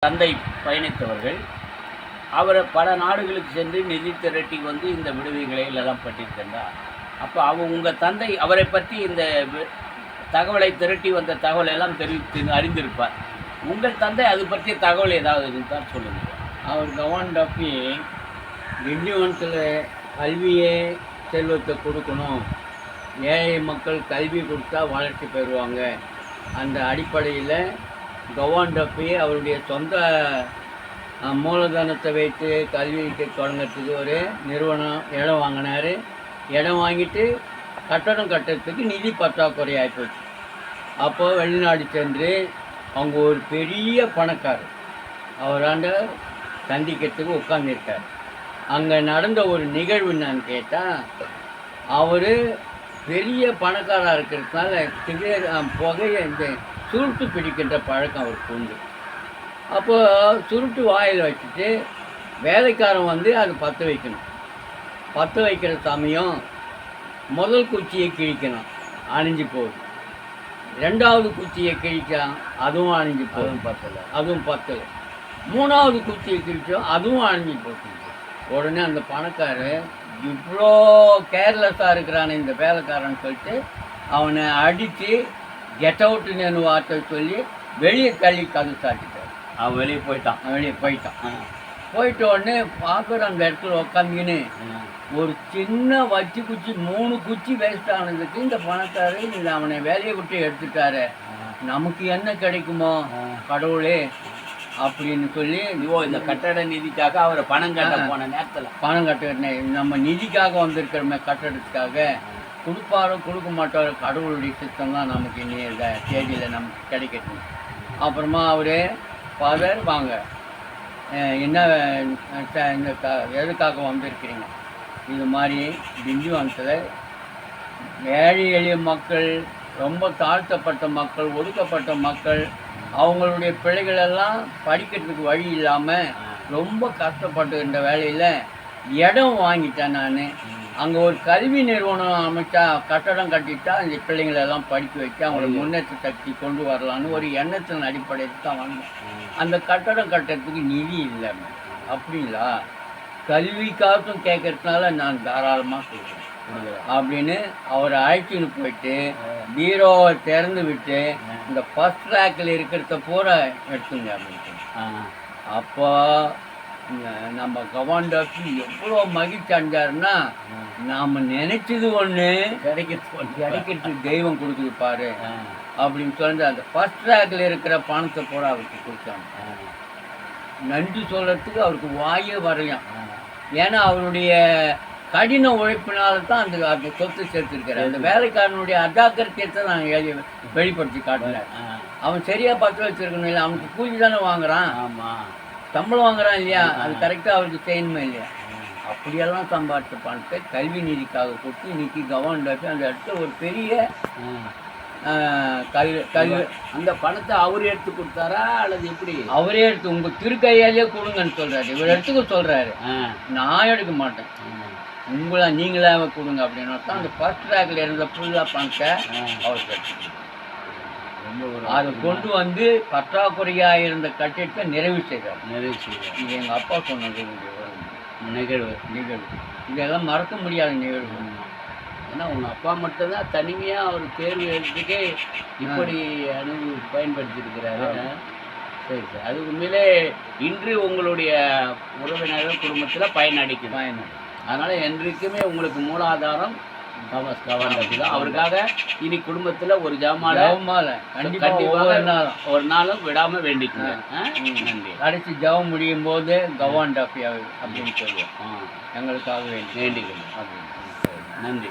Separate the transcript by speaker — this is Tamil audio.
Speaker 1: தந்தை பயணித்தவர்கள் அவரை பல நாடுகளுக்கு சென்று நிதி திரட்டி வந்து இந்த விடுதிகளை எல்லாம் பட்டிருக்கின்றார். அப்போ உங்கள் தந்தை அவரை பற்றி இந்த தகவலை திரட்டி வந்த தகவலை எல்லாம் தெரிவித்து அறிந்திருப்பார். உங்கள் தந்தை அது பற்றிய தகவல் ஏதாவது இருந்தால் சொல்லுங்கள்.
Speaker 2: அவர் கவர்மெண்ட் அப்பி திண்டிவனத்தில் கல்வியே செல்வத்தை கொடுக்கணும், ஏழை மக்கள் கல்வி கொடுத்தா வளர்ச்சி பெறுவாங்க. அந்த அடிப்படையில் கவர்மெண்ட் அப்பி அவருடைய சொந்த மூலதனத்தை வைத்து கல்விக்கு தொடங்கிறதுக்கு ஒரு நிறுவனம் இடம் வாங்கினார். இடம் வாங்கிட்டு கட்டடம் கட்டுறதுக்கு நிதி பற்றாக்குறை ஆகிப்போச்சு. அப்போது வெளிநாடு சென்று அவங்க ஒரு பெரிய பணக்காரர் அவராண்ட சந்திக்கிறதுக்கு உட்காந்துருக்கார். அங்கே நடந்த ஒரு நிகழ்வு என்னன்னு கேட்டால், அவர் பெரிய பணக்காராக இருக்கிறதுனால சிகரெட் புகையை இந்த சுருட்டு பிடிக்கின்ற பழக்கம் அவருக்கு உண்டு. அப்போது சுருட்டு வாயில் வச்சுட்டு வேலைக்காரன் வந்து அது பற்ற வைக்கணும். பற்ற வைக்கிற சமயம் முதல் குச்சியை கிழிக்கணும், அணிஞ்சு போகுது. ரெண்டாவது குச்சியை கிழிச்சான், அதுவும் அணிஞ்சு போகும், அதுவும் பத்தலை. மூணாவது குச்சியை கிழிச்சோம், அதுவும் அணிஞ்சு போச்சு. உடனே அந்த பணக்காரர் இவ்வளோ கேர்லெஸ்ஸாக இருக்கிறான இந்த வேலைக்காரன்னு சொல்லிட்டு அவனை அடித்து கெட் அவுட்டுன்னு வார்த்தை சொல்லி வெளியே தள்ளி கதை சாட்டிட்டார்.
Speaker 1: அவன் வெளியே போயிட்டான்.
Speaker 2: போயிட்ட உடனே பார்க்குற அந்த இடத்துல உக்காந்துக்கின்னு ஒரு சின்ன வச்சு குச்சி 3 குச்சி வேஸ்ட் ஆனதுக்கு இந்த பணக்காரர் இந்த அவனை வேலையை விட்டு எடுத்துட்டாரு, நமக்கு என்ன கிடைக்குமோ கடவுளே அப்படின்னு சொல்லி
Speaker 1: இந்த கட்டட நிதிக்காக அவரை பணம் கட்ட போன நேரத்தில்
Speaker 2: பணம் கட்ட நம்ம நிதிக்காக வந்திருக்கிறோமே, கட்டடத்துக்காக கொடுப்பாரோ கொடுக்க மாட்டாரோ கடவுளுடைய சித்தம் தான் நமக்கு இன்னும் தேதியில் நமக்கு கிடைக்கட்டும். அப்புறமா அவர் ஃபாதர் வாங்க, என்ன இந்த எதுக்காக வந்திருக்கிறீங்க? இது மாதிரி திண்டிவனத்தில் ஏழை எளிய மக்கள், ரொம்ப தாழ்த்தப்பட்ட மக்கள், ஒடுக்கப்பட்ட மக்கள், அவங்களுடைய பிள்ளைகளெல்லாம் படிக்கிறதுக்கு வழி இல்லாமல் ரொம்ப கஷ்டப்பட்டுக்கின்ற வேலையில் இடம் வாங்கிட்டேன் நான். அங்கே ஒரு கல்வி நிறுவனம் அமைச்சா, கட்டடம் கட்டிட்டா அந்த பிள்ளைங்களெல்லாம் படிக்க வச்சு அவங்கள முன்னேற்ற சக்தி கொண்டு வரலான்னு ஒரு எண்ணத்தின் அடிப்படையில் தான் வந்தேன். அந்த கட்டடம் கட்டுறதுக்கு நிதி இல்லை. அப்படிங்களா? கல்விக்காகவும் கேட்கறதுனால நான் தாராளமாக சொல்கிறேன் அப்படின்னு அவரை அழைச்சின்னு போயிட்டு பீரோவை திறந்து விட்டு இந்த ஃபஸ்ட் ரேக்கில் இருக்கிறத பூரா எடுத்துங்க அப்படின்ட்டு. அப்போ நம்ம கமாண்டாக்கு எவ்வளோ மகிழ்ச்சி அடைஞ்சாருன்னா, நாம் நினைச்சது ஒன்று கிடைக்கிறது தெய்வம் கொடுக்குது பாரு அப்படின்னு சொல்லிட்டு அந்த ஃபஸ்ட் ரேக்கில் இருக்கிற பணத்தை பூரா அவருக்கு கொடுத்தாங்க. நன்றி சொல்கிறதுக்கு அவருக்கு வாயே வரையும். ஏன்னா அவருடைய கடின உழைப்பினால தான் அந்த சொத்து சேர்த்துருக்கிறார். அந்த வேலைக்காரனுடைய அஜாக்கிரத்தை நான் வெளிப்படுத்தி காட்டினேன். அவன் சரியாக பற்ற வச்சிருக்கணும் இல்லை, அவனுக்கு கூலி தானே வாங்குறான்.
Speaker 1: ஆமாம்,
Speaker 2: சம்பளம் வாங்குறான் இல்லையா, அது கரெக்டாக அவருக்கு செய்யணுமே இல்லையா. அப்படியெல்லாம் சம்பாதிச்ச பணத்தை கல்வி நிதிக்காக கொடுத்து இன்னைக்கு கவர்மெண்ட் அந்த இடத்துல ஒரு பெரிய
Speaker 1: அந்த பணத்தை அவர் எடுத்து கொடுத்தாரா அல்லது எப்படி?
Speaker 2: அவரே எடுத்து உங்கள் திருக்கையாலே கொடுங்கன்னு சொல்கிறாரு. இவர் எடுத்துக்க சொல்கிறாரு, நான் எடுக்க மாட்டேன், உங்களா நீங்களாக கொடுங்க அப்படின்னு தான் அந்த ஃபர்ஸ்ட் ரேக்கில் இருந்த ஃபுல்லாக பணத்தை அவருக்கு எடுத்துக்கணும். அதை கொண்டு வந்து பற்றாக்குறையாக இருந்த கட்டிடத்தை நிறைவு செய்தார். இது எங்கள் அப்பா சொன்னது நிகழ்வு. இதெல்லாம் மறக்க முடியாத நிகழ்வு.
Speaker 1: ஏன்னா உங்கள் அப்பா மட்டும்தான் தனிமையாக அவர் தேர்வு எழுதுறதுக்கே இப்படி பயன்படுத்தியிருக்கிறாரு. சரி சார், அது உண்மையிலே இன்று உங்களுடைய உறவினர்கள் குடும்பத்தில் பயனடிக்குது. அதனால் என்றைக்குமே உங்களுக்கு மூலாதாரம் தாமஸ் கவாண்டப்பி தான். அவருக்காக இனி குடும்பத்தில் ஒரு ஜமாலை கண்டிப்பாக ஒரு நாளும் விடாமல் வேண்டிக்குங்க. நன்றி.
Speaker 2: கடைசி ஜபம் முடியும் போது கவாண்டப்பி அப்படின்னு சொல்லுவோம், எங்களுக்காக வேண்டிக்கணும் அப்படின்னு.
Speaker 1: நன்றி.